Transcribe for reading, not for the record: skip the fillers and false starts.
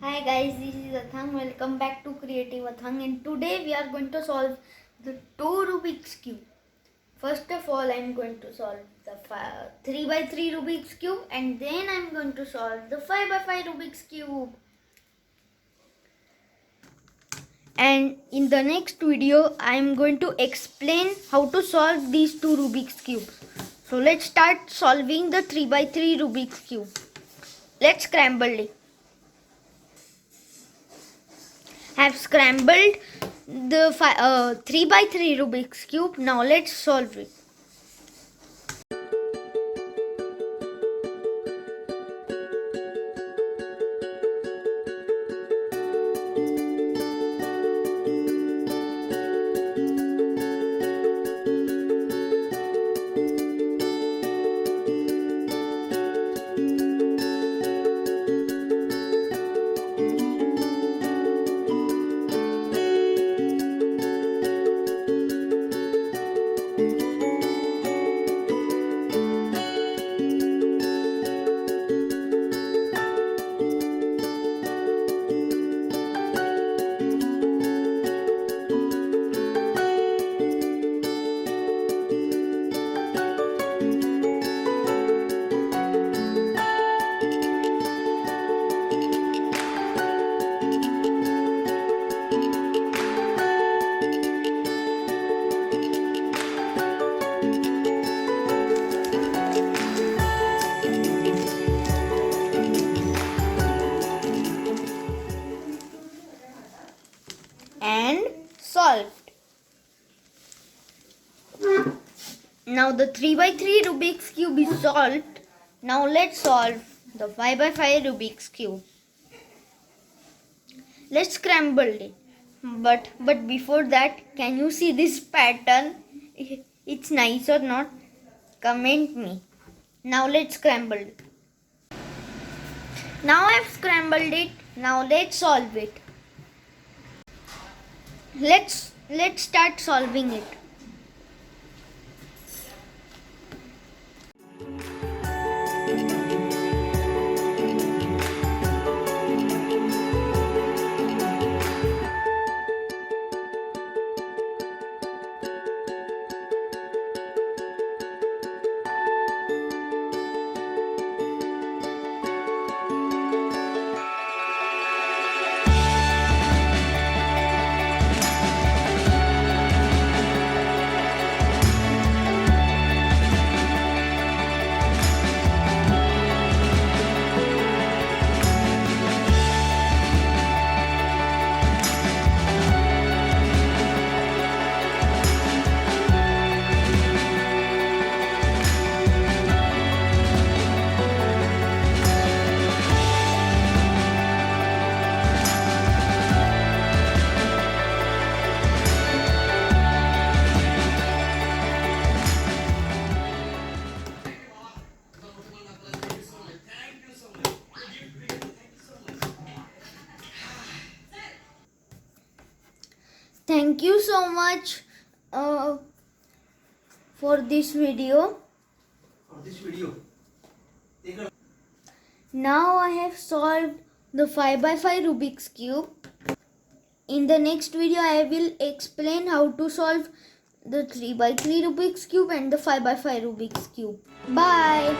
Hi guys, this is Athang. Welcome back to Creative Athang, and today we are going to solve the two Rubik's Cube. First of all, I am going to solve the 3x3 Rubik's Cube, and then I am going to solve the 5x5 Rubik's Cube. And in the next video, I am going to explain how to solve these two Rubik's Cubes. So let's start solving the 3x3 Rubik's Cube. Let's scramble it. Have scrambled the 3x3 Rubik's Cube. Now let's solve it. And solved. Now the 3x3 Rubik's Cube is solved. Now let's solve the 5x5 Rubik's Cube. Let's scramble it. But before that, can you see this pattern? It's nice or not? Comment me. Now let's scramble it. Now I've scrambled it. Now let's solve it. Let's start solving it. Thank you so much for this video. Now I have solved the 5x5 Rubik's Cube. In the next video, I will explain how to solve the 3x3 Rubik's Cube and the 5x5 Rubik's Cube. Bye.